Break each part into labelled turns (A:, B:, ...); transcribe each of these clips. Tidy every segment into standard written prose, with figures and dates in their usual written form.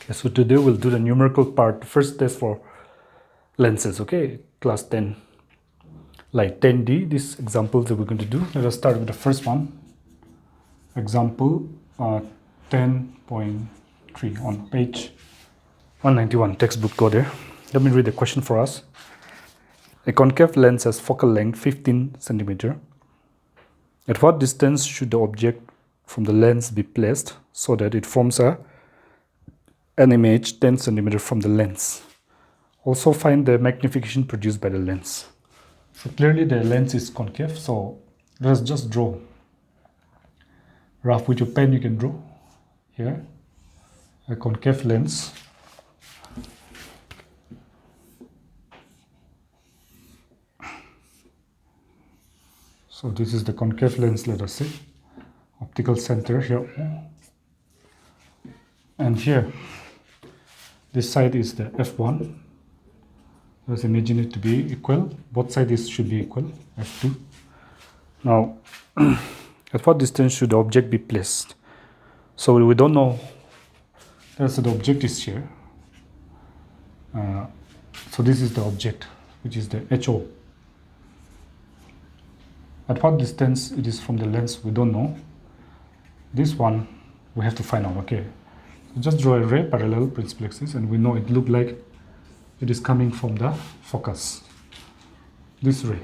A: Okay, so today we'll do the numerical part, first test for lenses, okay, class 10, like 10D, these examples that we're going to do. Let us start with the first one, example 10.3 on page 191, textbook, go there. Let me read the question for us. A concave lens has focal length 15 centimeter. At what distance should the object from the lens be placed so that it forms an image 10 centimeter from the lens? Also find the magnification produced by the lens. So clearly the lens is concave, so let's just draw. Rough with your pen you can draw here a concave lens. So this is the concave lens, let us say, optical center here, and here this side is the f1. Let's imagine it to be equal, both sides should be equal, f2. Now at what distance should the object be placed? So we don't know. Let's say the object is here, so this is the object, which is the HO. At what distance it is from the lens, we don't know. This one we have to find out, okay. So just draw a ray, parallel principal axis, and we know it look like it is coming from the focus, this ray.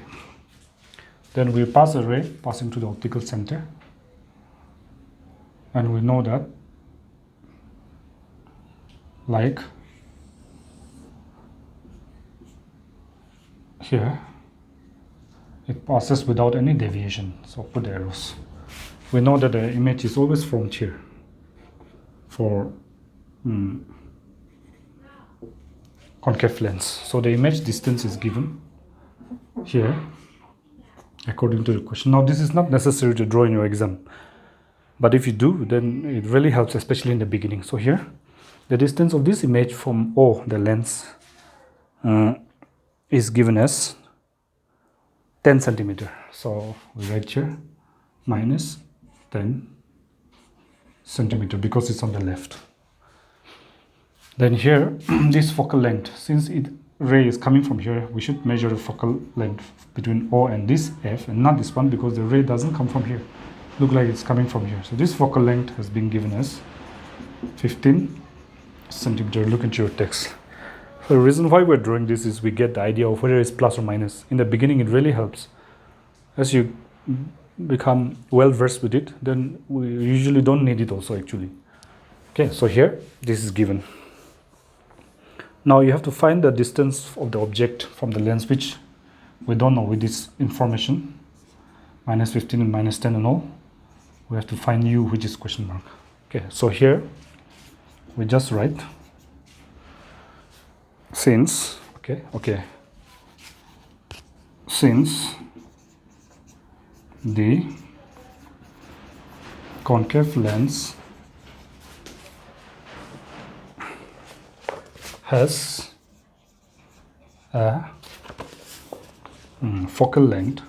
A: Then we pass a ray passing to the optical center, and we know that like here it passes without any deviation, so put arrows. We know that the image is always formed here for concave lens. So the image distance is given here according to the question. Now this is not necessary to draw in your exam, but if you do, then it really helps, especially in the beginning. So here the distance of this image from O, the lens, is given as 10 centimeter. So we write here minus 10 centimeter because it's on the left. Then here this focal length, since ray is coming from here, we should measure the focal length between O and this F, and not this one because the ray doesn't come from here. Look like it's coming from here. So this focal length has been given as 15 centimeter. Look into your text. So the reason why we're drawing this is we get the idea of whether it's plus or minus. In the beginning it really helps. As you become well versed with it, then we usually don't need it also actually. Okay, so here this is given. Now you have to find the distance of the object from the lens, which we don't know with this information, minus 15 and minus 10 and all. We have to find u, which is question mark. Okay, so here we just write since since the concave lens has a focal length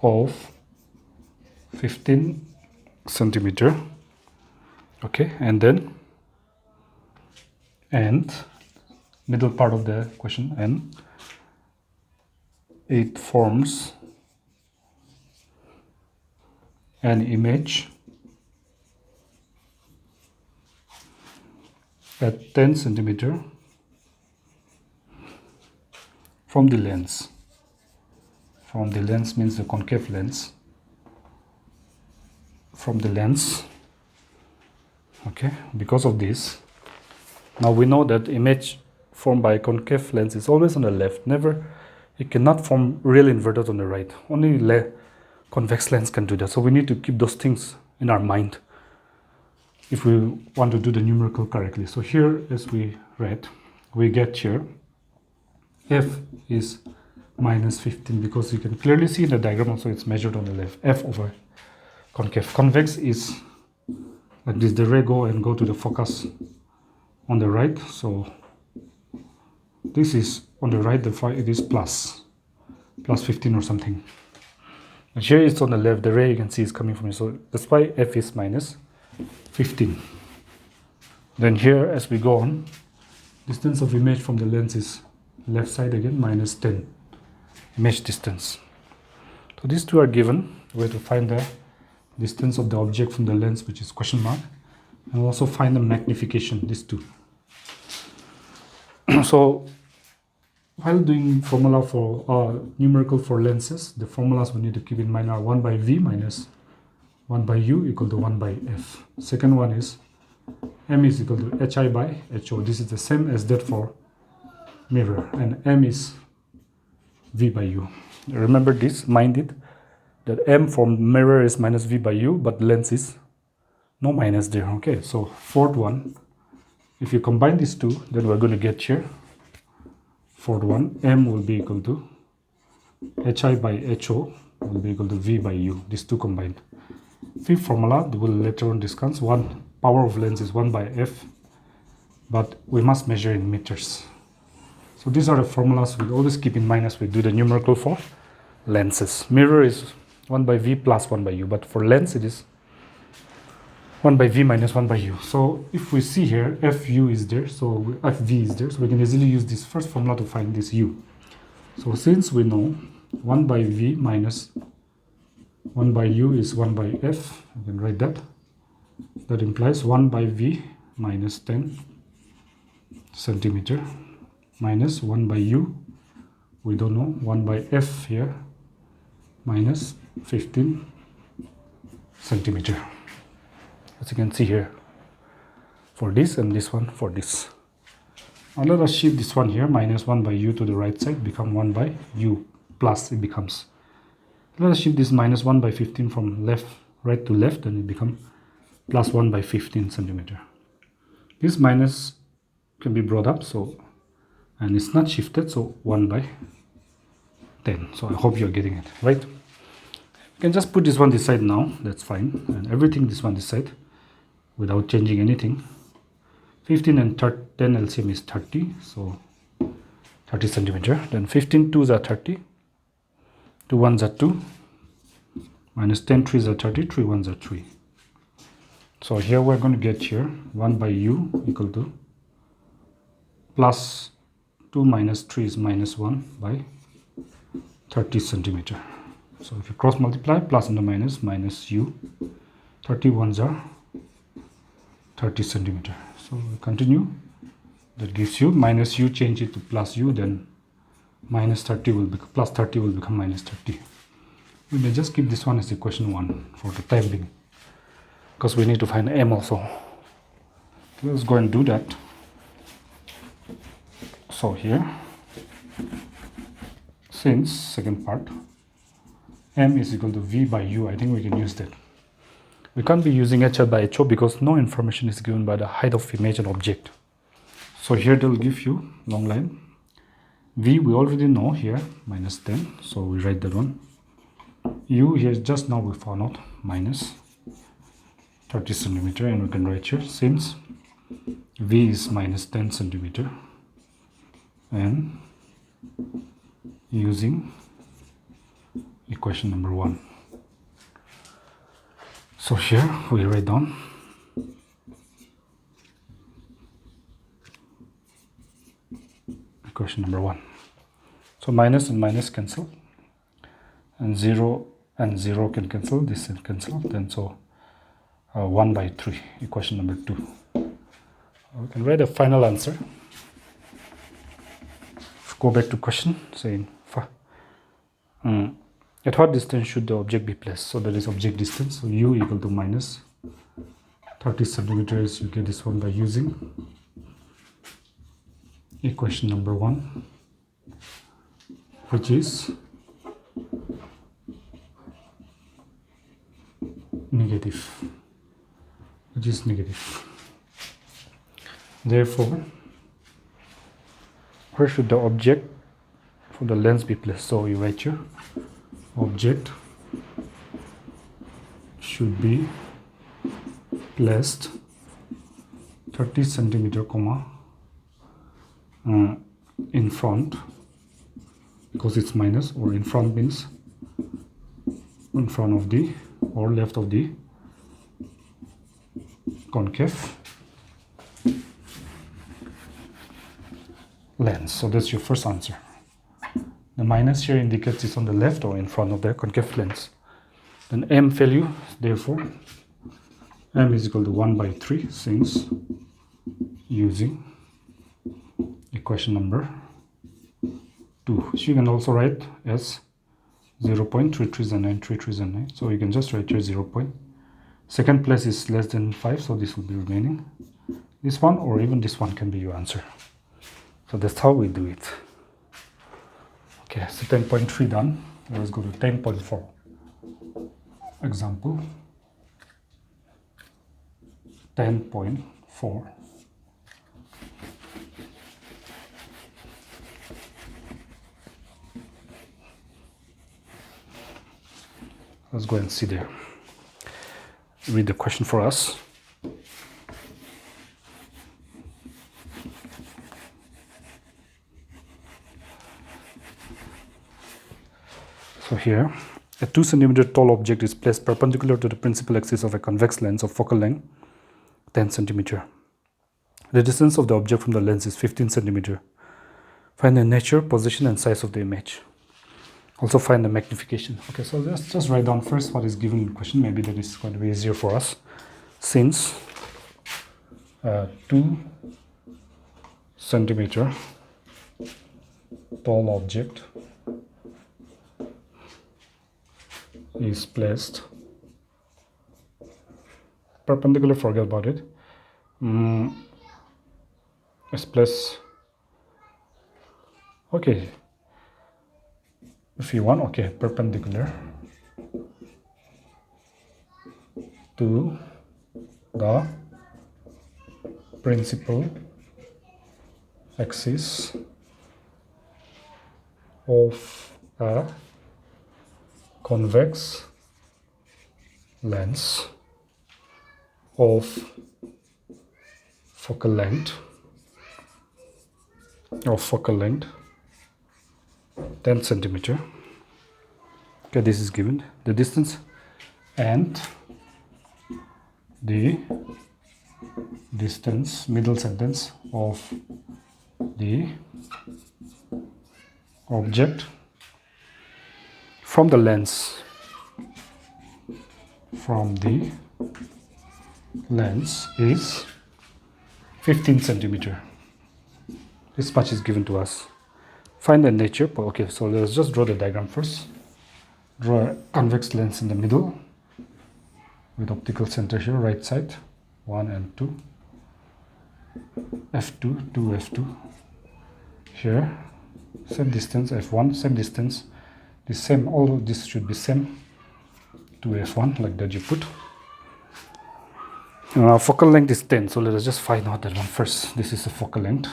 A: of 15 centimeter, okay, and then middle part of the question, and it forms an image at 10 centimeter from the lens. From the lens means the concave lens. From the lens, okay, because of this. Now we know that image formed by a concave lens is always on the left. Never, it cannot form real inverted on the right. Only convex lens can do that. So we need to keep those things in our mind if we want to do the numerical correctly. So here, as we read, we get here f is minus 15 because you can clearly see in the diagram also it's measured on the left, f over concave. Convex is like this, the ray go to the focus on the right, so this is on the right, therefore it is plus 15 or something. And here it's on the left, the ray you can see is coming from here, so that's why f is minus 15. Then here, as we go on, distance of image from the lens is left side again, minus 10 image distance. So these two are given. We have to find the distance of the object from the lens, which is question mark, and also find the magnification, these two. So while doing formula for numerical for lenses, the formulas we need to keep in mind are 1 by v minus 1 by u equal to 1 by f. Second one is m is equal to hi by ho. This is the same as that for mirror, and m is v by u. Remember this, mind it, that m for mirror is minus v by u, but lens is no minus there. Okay, so fourth one, if you combine these two, then we're going to get here. Fourth one, m will be equal to hi by ho will be equal to v by u. These two combined. Fifth formula, we will later on discuss. One power of lens is 1 by f, but we must measure in meters. So these are the formulas we always keep in mind as we do the numerical for lenses. Mirror is 1 by v plus 1 by u, but for lens it is 1 by v minus 1 by u. So if we see here, fu is there, so fv is there, so we can easily use this first formula to find this u. So since we know 1 by v minus 1 by u is 1 by f, we can write that. That implies 1 by v minus 10 centimeter minus 1 by u, we don't know, 1 by f here minus 15 centimeter. As you can see here, for this and this one for this. Now let us shift this one here, minus 1 by u to the right side, become 1 by u plus it becomes. Let us shift this minus 1 by 15 from right to left, and it becomes plus 1 by 15 centimeter. This minus can be brought up, so, and it's not shifted, so 1 by 10. So I hope you're getting it, right? You can just put this one this side now, that's fine, and everything this one this side without changing anything. 15 and 10 LCM is 30, so 30 centimeter. Then 15 2s are 30, 2 1s are 2, minus 10 3s are 30, 3 1s are 3. So here we're going to get here 1 by u equal to plus 2 minus 3 is minus 1 by 30 centimeter. So if you cross multiply, plus and the minus, minus u, 30 ones are 30 centimeter. So we continue. That gives you minus u, change it to plus u, then minus 30 will become plus 30 will become minus 30. We may just keep this one as equation 1 for the time being, because we need to find m also. Let's go and do that. So here, since second part, m is equal to v by u, I think we can use that. We can't be using hi by ho because no information is given by the height of image and object. So here they'll give you long line. V we already know here, minus 10, so we write that one. U here just now we found out, minus 30 centimeter, and we can write here, since V is minus 10 centimeter, and using equation number 1. So here we write down equation number 1. So minus and minus cancel, and 0 can cancel, this can cancel, then so 1 by 3, equation number 2. We can write a final answer. Go back to question saying at what distance should the object be placed? So that is object distance, so u equal to minus 30 centimeters. You get this one by using equation number 1, which is negative, Therefore, where should the object for the lens be placed? So you write here, object should be placed 30 centimeter comma in front, because it's minus, or in front means in front of the or left of the concave lens. So that's your first answer. The minus here indicates it's on the left or in front of the concave lens. Then m value, therefore m is equal to 1/3 since using equation number 2. So you can also write as 0.3309. So you can just write here 0. Second place is less than 5, so this will be remaining. This one or even this one can be your answer. So that's how we do it. Okay, so 10.3 done. Let's go to 10.4. Example 10.4. Let's go and see there. Read the question for us. So here, a 2 centimeter tall object is placed perpendicular to the principal axis of a convex lens of focal length 10 centimeter. The distance of the object from the lens is 15 centimeter. Find the nature, position and size of the image. Also find the magnification. Okay, so let's just write down first what is given in the question. Maybe that is going to be easier for us. Since 2 centimeter tall object is placed perpendicular, forget about it. It's placed, okay, if you want, okay, perpendicular to the principal axis of a convex lens of focal length 10 centimeter. Okay, this is given the distance and the distance, middle sentence, of the object from the lens is 15 centimeter. This much is given to us. Find the nature. Okay, so let's just draw the diagram first. Draw a convex lens in the middle with optical center here, right side 1 and 2, f2, 2, f2 here, same distance f1, same distance, the same, all of this should be same to f1, like that you put. Now focal length is 10, so let us just find out that one first. This is the focal length,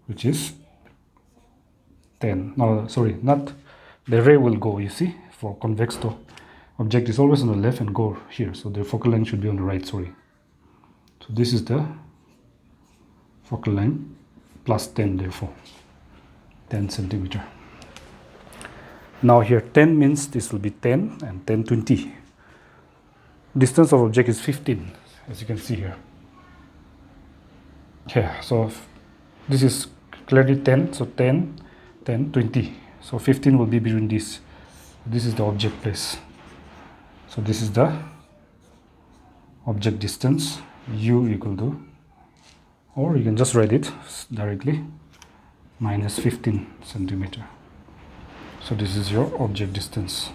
A: which is 10. No, sorry, not the ray will go, you see, for convex to object is always on the left and go here, so the focal length should be on the right, sorry. So this is the focal length plus 10, therefore 10 centimeter. Now here 10 means this will be 10 and 10, 20. Distance of object is 15, as you can see here. Yeah, so this is clearly 10, so 10, 10, 20. So 15 will be between this. This is the object place. So this is the object distance, u equal to, or you can just write it directly, minus 15 centimeter. So this is your object distance.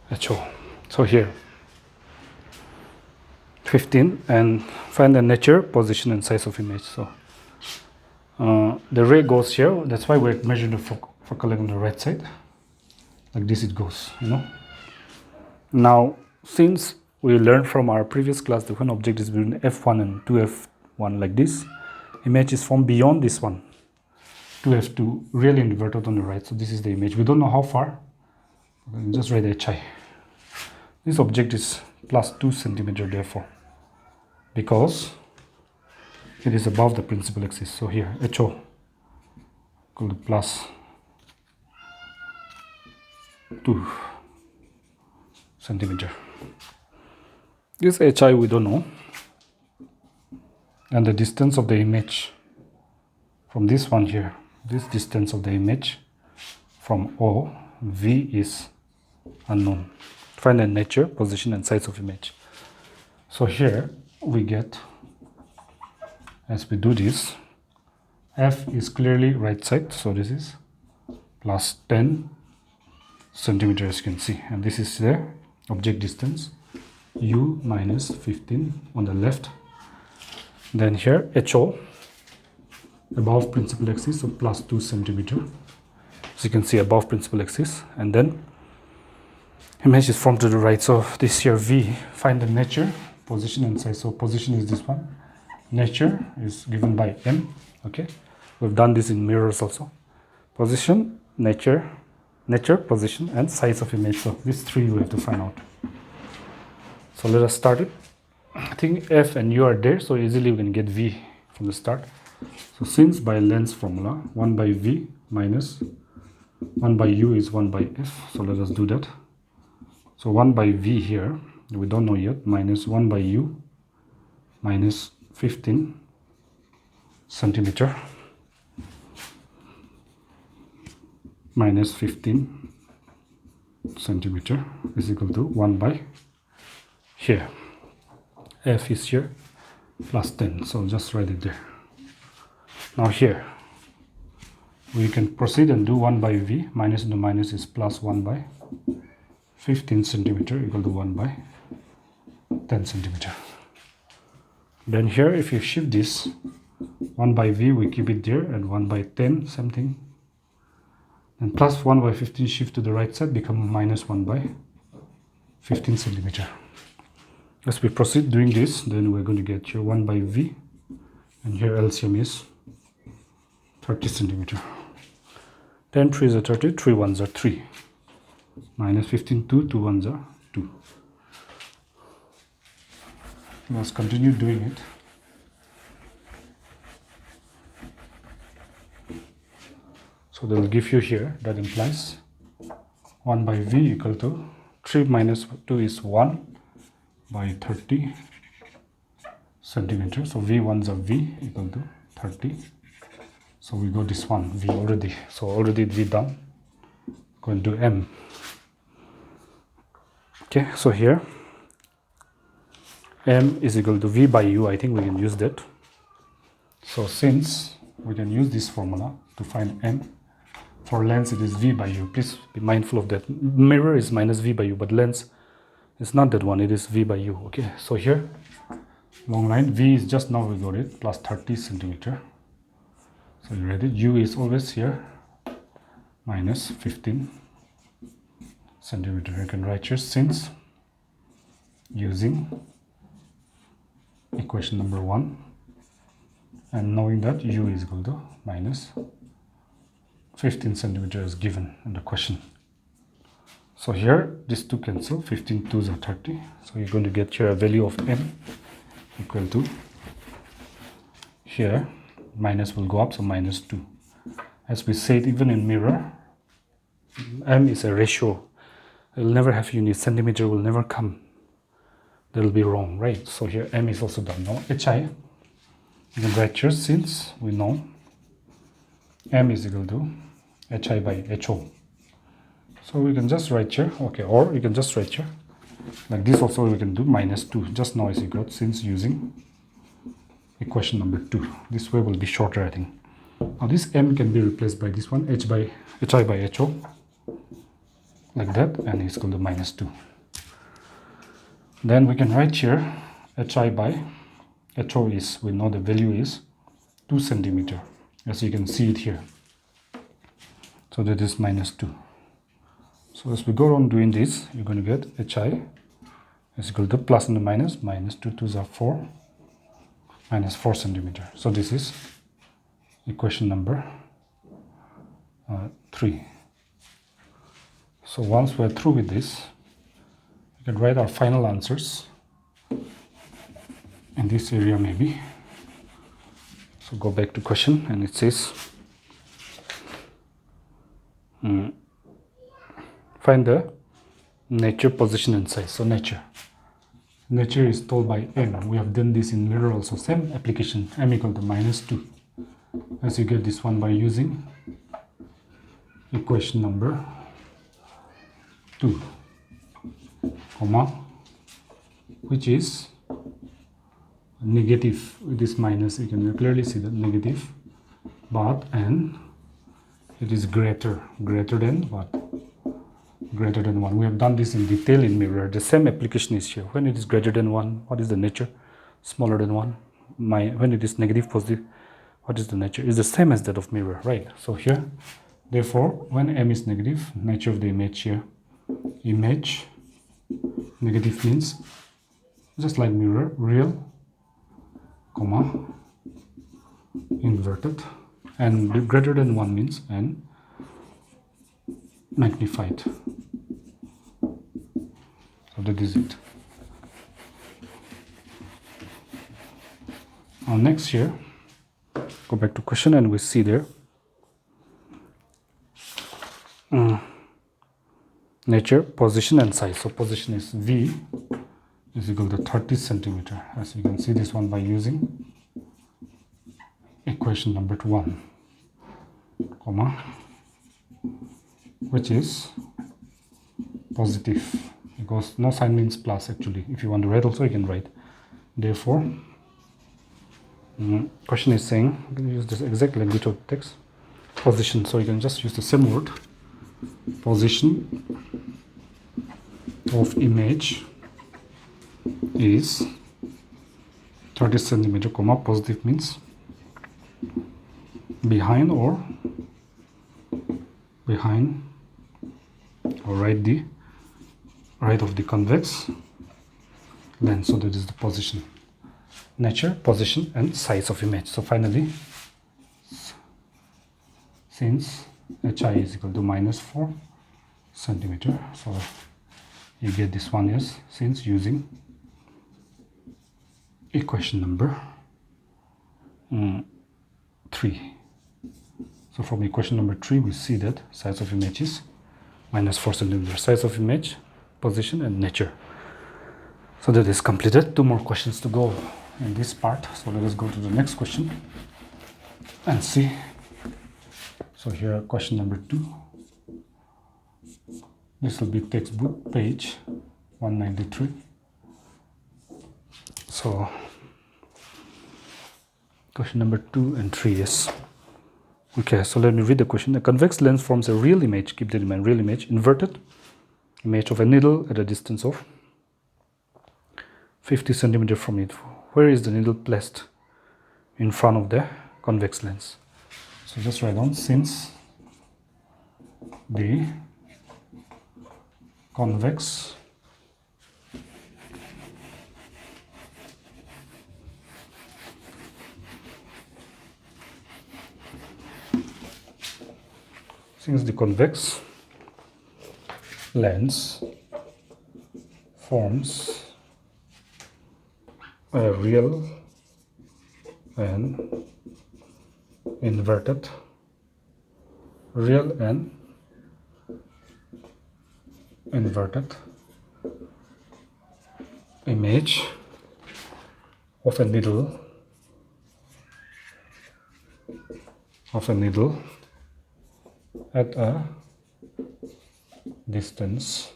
A: That's all. So here 15, and find the nature, position and size of image. So the ray goes here, that's why we're measuring the focal length on the right side, like this it goes, you know. Now since we learned from our previous class that when object is between f1 and 2f1 like this, image is formed beyond this one, 2f2, really inverted on the right. So this is the image. We don't know how far, just write hi. This object is plus 2 centimeter, therefore because it is above the principal axis. So here HO equal to plus 2 centimeter. This HI we don't know, and the distance of the image from this one here, this distance of the image from O, V is unknown. Find the nature, position and size of image. So here we get, as we do this, F is clearly right side, so this is plus 10 centimeter as you can see, and this is the object distance, U minus 15 on the left. Then here HO above principal axis, so plus 2 centimeter, as you can see above principal axis, and then image is from to the right. So this here V, find the nature, position and size. So position is this one, nature is given by M. Okay, we've done this in mirrors also. Position, nature, position and size of image. So these three we have to find out. So let us start it. I think F and U are there, so easily we can get V from the start. So since by length formula 1 by V minus 1 by U is 1 by F, so let us do that. So 1 by V here, we don't know yet, minus 1 by U minus 15 centimeter minus 15 centimeter is equal to 1 by here. F is here plus 10, so just write it there. Now here we can proceed and do 1 by V, minus into minus is plus 1 by 15 centimeter equal to 1 by 10 centimeter. Then here if you shift this 1 by V, we keep it there, and 1 by 10 something, and plus 1 by 15 shift to the right side, become minus 1 by 15 centimeter. As we proceed doing this, then we're going to get here 1 by V, and here LCM is 30 centimeter. 10 3s are 30, 3 1s are 3, minus 15 2, 2 1s are 2. Let's continue doing it. So they will give you here, that implies 1 by V equal to 3 minus 2 is 1 by 30 centimeter. So V1s are V equal to 30. So we got this one V already. So already V done. Going to M. Okay, so here M is equal to V by U. I think we can use that. So since we can use this formula to find M, for lens it is V by U. Please be mindful of that. Mirror is minus V by U, but lens is not that one, it is V by U. Okay, so here long line V is just now we got it plus 30 centimeter. So you read it. U is always here minus 15 centimeter. You can write here since using equation number 1 and knowing that U is equal to minus 15 centimeter is given in the question. So here these two cancel, 15 2s are 30. So you're going to get here a value of M equal to, here minus will go up, so minus 2. As we said, even in mirror, M is a ratio. It will never have units. Centimeter will never come. That will be wrong, right? So here M is also done. Now HI, you can write here, since we know M is equal to HI by HO. So we can just write here, okay, or you can just write here. Like this also we can do minus 2, just now as you got, since using equation number 2. This way will be shorter, I think. Now this M can be replaced by this one, HI by HO, like that, and it's equal to minus 2. Then we can write here HI by HO is, we know the value is 2 centimeter, as you can see it here. So that is minus 2. So as we go on doing this, you're going to get HI is equal to plus and minus, minus 2 2s are 4, minus 4 centimeter. So this is equation number 3. So once we're through with this, we can write our final answers. in this area maybe. So go back to question, and it says find the nature, position and size. So nature is told by m. We have done this in mirror also, same application, m equal to -2, as you get this one by using equation number 2, comma, which is negative. It is minus, you can clearly see the negative, but and it is greater than what? Greater than 1. We have done this in detail in mirror. The same application is here. When it is greater than 1, what is the nature? Smaller than 1. When it is negative, positive, what is the nature? It's the same as that of mirror, right? So here, therefore, when m is negative, nature of the image here, image negative means just like mirror, real, comma, inverted, and greater than 1 means and magnified. So that is it. Now next here, go back to question, and we see there nature, position and size. So position is V is equal to 30 centimeter. As you can see this one by using equation number 1, comma, which is positive, because no sign means plus actually. If you want to write also, you can write. Therefore, question is saying, you can use this exact language of text, position. So you can just use the same word, position of image is 30 centimeter, comma, positive means behind or right of the convex lens. So that is the position, nature, position and size of image. So finally, since hi is equal to -4 centimeter, so you get this one is since using equation number 3. So from equation number 3, we see that size of image is -4 centimeter. Size of image, position and nature. So that is completed. 2 more questions to go in this part. So let us go to the next question and see. So here question number 2. This will be textbook page 193. So question number 2 and 3 is okay. So let me read the question. A convex lens forms a real image, keep that in mind, real image, inverted image of a needle at a distance of 50 centimeter from it. Where is the needle placed in front of the convex lens? So just write down, since the convex lens forms a real and inverted image of a needle at a distance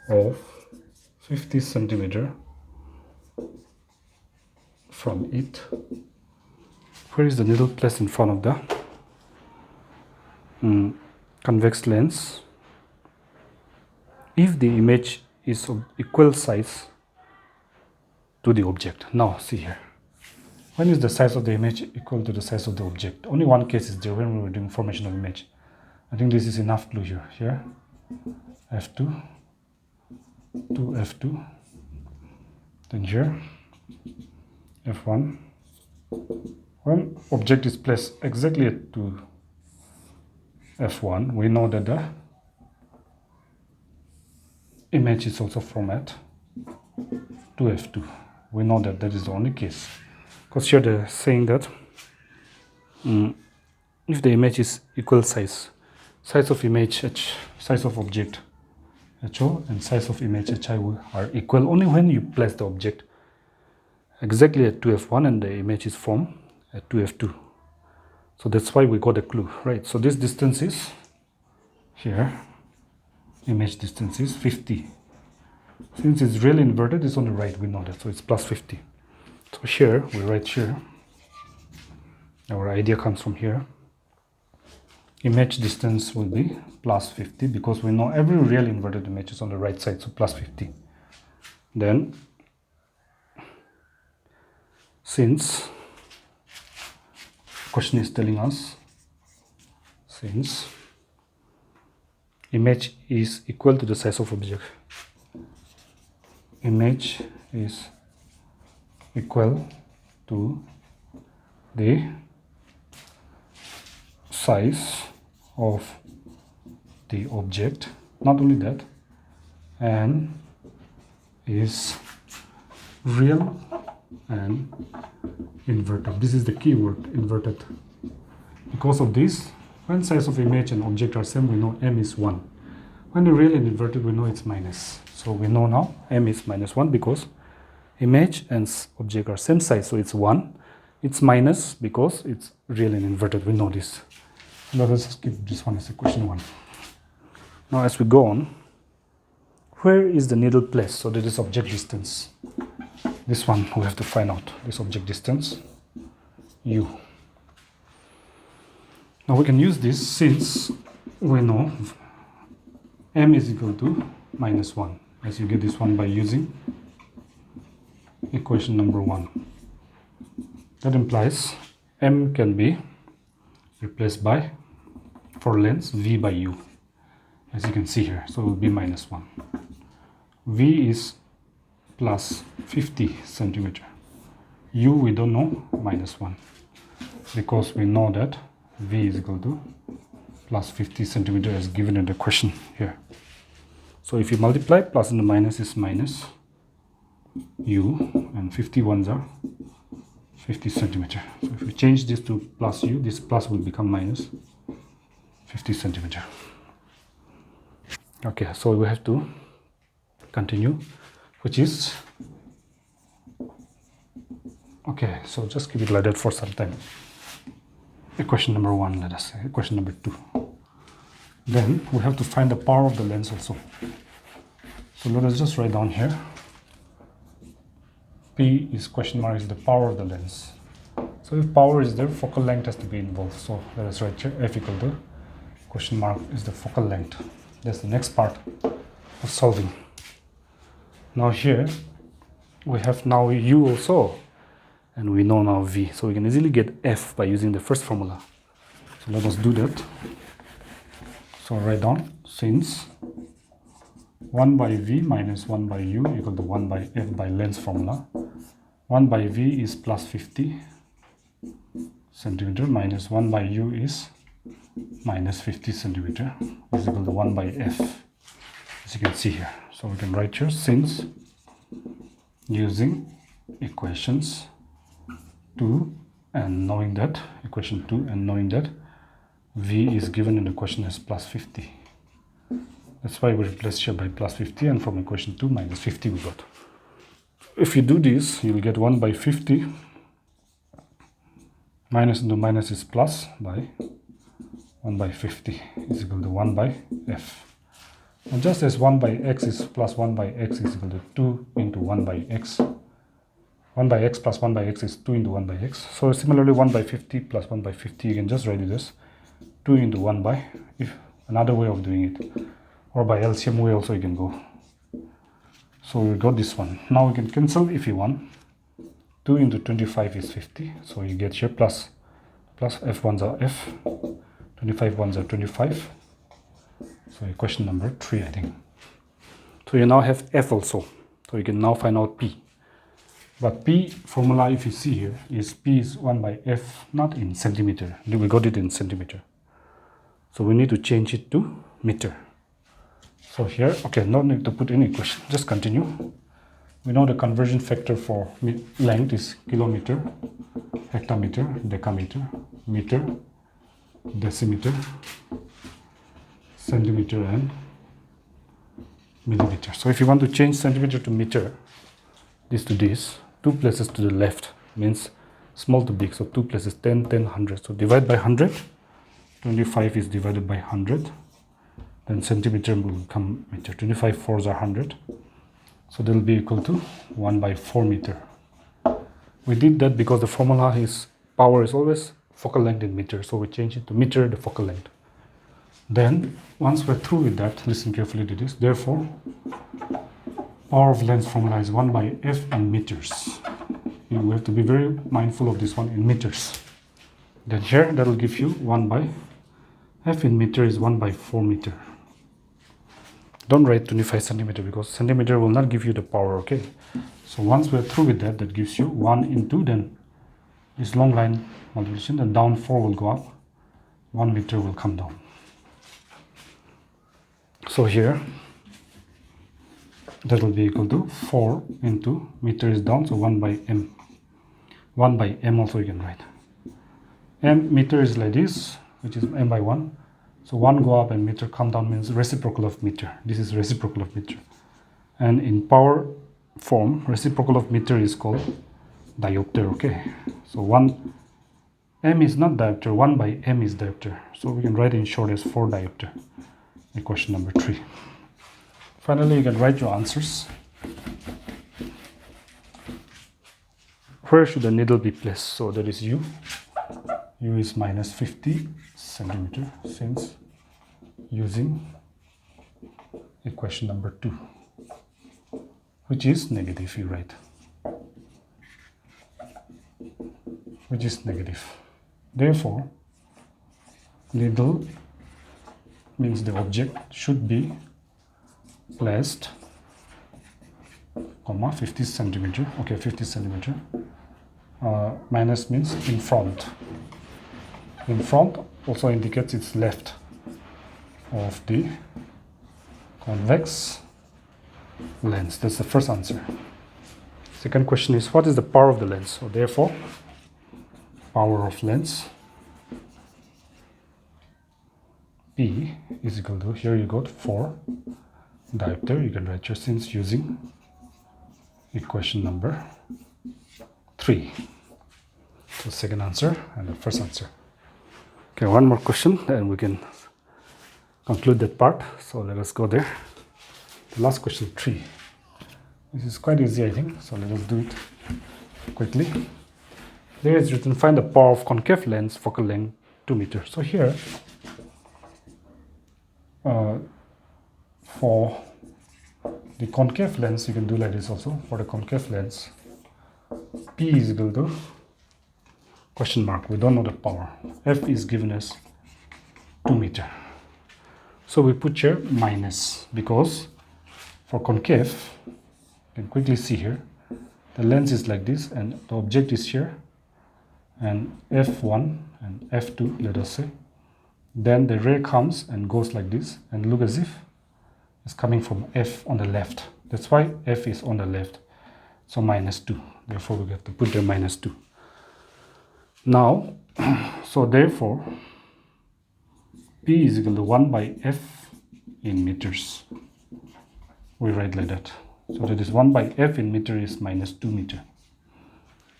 A: of 50 centimeter from it. Where is the needle placed in front of the convex lens if the image is of equal size to the object? Now see here, when is the size of the image equal to the size of the object? Only one case is there, when we were doing formation of image. I think this is enough clue here. Here f2 to f2, then here f1. When object is placed exactly to f1, we know that the image is also from at 2f2. We know that that is the only case, because here they're saying that if the image is equal size of image h, size of object ho, and size of image hi are equal only when you place the object exactly at 2f1 and the image is formed at 2f2. So that's why we got a clue, right? So this distance is here, image distance is 50. Since it's really inverted, it's on the right, we know that, so it's plus 50. So here, we write here, our idea comes from here. Image distance will be plus 50 because we know every real inverted image is on the right side, so plus 50. Then, since question is telling us, since image is equal to the size of object, image is equal to the size of the object, not only that, and is real and inverted. This is the key word, inverted. Because of this, when size of image and object are same, we know m is 1. When the real and inverted, we know it's minus. So we know now m is minus 1 because image and object are same size, so it's 1. It's minus because it's real and inverted, we know this. Let us just keep this one as equation 1. Now as we go on, where is the needle placed? So that is object distance. This one we have to find out, this object distance, u. Now we can use this since we know m is equal to minus 1, as you get this one by using equation number 1. That implies m can be replaced by, for length, v by u, as you can see here, so it will be minus 1. V is plus 50 centimeter. U we don't know, minus 1, because we know that V is equal to plus 50 centimeter as given in the question here. So if you multiply, plus and the minus is minus U, and 50 ones are 50 centimeter. So if we change this to plus U, this plus will become minus 50 centimeter. Okay, so we have to continue, which is, okay, so just keep it like that for some time. Equation number 1, let us say, equation number 2. Then we have to find the power of the lens also. So let us just write down here, P is question mark is the power of the lens. So if power is there, focal length has to be involved. So let us write here, F equal to question mark is the focal length. That's the next part of solving. Now here we have now U also, and we know now V, so we can easily get F by using the first formula. So let us do that. So write down, since 1 by V minus 1 by U equal to 1 by F by length formula, 1 by V is plus 50 centimeter minus 1 by U is minus 50 centimeter is equal to 1 by F, as you can see here. So we can write here, since using equations 2 and knowing that, equation 2 and knowing that V is given in the question as plus 50. That's why we replace here by plus 50, and from equation 2 minus 50 we got. If you do this, you will get 1 by 50, minus into minus is plus by 1 by 50 is equal to 1 by F. And just as 1 by X is plus 1 by X is equal to 2 into 1 by X, 1 by X plus 1 by X is 2 into 1 by X. So similarly 1 by 50 plus 1 by 50, you can just write it as 2 into 1 by, if another way of doing it, or by LCM way also you can go. So we got this one. Now we can cancel if you want. 2 into 25 is 50, so you get here plus F ones are F, 25 ones are 25. So question number 3, I think. So you now have F also, so you can now find out P. But P formula, if you see here, is P is 1 by F, not in centimeter. We got it in centimeter. So we need to change it to meter. So here, okay, no need to put any equation, just continue. We know the conversion factor for length is kilometer, hectometer, decameter, meter, decimeter, centimeter, and millimeter. So if you want to change centimeter to meter, this to this, 2 places to the left means small to big. So 2 places, 10, 10, 100. So divide by 100. 25 is divided by 100. Then centimeter will become meter. 25 fours are 100. So they will be equal to 1 by 4 meter. We did that because the formula is power is always focal length in meter. So we change it to meter, the focal length. Then once we're through with that, listen carefully to this. Therefore, power of lens formula is 1 by F in meters. We have to be very mindful of this one in meters. Then here that will give you 1 by F in meter is 1 by 4 meter. Don't write 25 centimeter because centimeter will not give you the power, okay? So once we're through with that, that gives you 1 into then this long line multiplication, then down 4 will go up, 1 meter will come down. So here that will be equal to 4 into meter is down, so 1 by m. 1 by m also you can write. M meter is like this, which is m by 1. So 1 go up and meter come down means reciprocal of meter. This is reciprocal of meter. And in power form, reciprocal of meter is called diopter, okay? So 1 m is not diopter, 1 by m is diopter. So we can write in short as 4 diopter. Equation number 3. Finally, you can write your answers. Where should the needle be placed? So that is U. U is minus 50 centimeter since using equation number 2, which is negative, you write. Which is negative. Therefore, needle means the object should be placed, comma, 50 centimeter. Okay, 50 centimeter. Minus means in front. In front also indicates it's left of the convex lens. That's the first answer. Second question is, what is the power of the lens? So therefore, power of lens P is equal to, here you got 4 diopter. You can write your since using equation number 3. So second answer and the first answer. Okay, one more question and we can conclude that part. So let us go there. The last question 3. This is quite easy, I think. So let us do it quickly. There is written, find the power of concave lens, focal length 2 meters. So here, for the concave lens, you can do like this also. For the concave lens, P is equal to question mark. We don't know the power. F is given as 2 meter. So we put here minus because for concave, you can quickly see here, the lens is like this and the object is here, and F1 and F2, let us say. Then the ray comes and goes like this and look as if it's coming from F on the left. That's why F is on the left. So minus 2. Therefore, we have to put there minus 2. Now, so therefore, P is equal to 1 by F in meters. We write like that. So that is 1 by F in meter is minus 2 meter.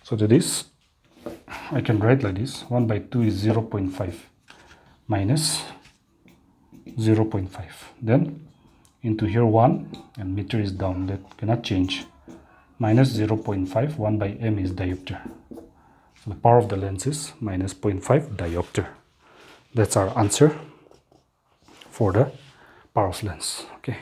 A: So that is, I can write like this. 1 by 2 is 0.5 minus 0.5. Then into here 1 and meter is down. That cannot change. Minus 0.5, 1 by m is diopter. So the power of the lens is minus 0.5 diopter. That's our answer for the power of lens. Okay.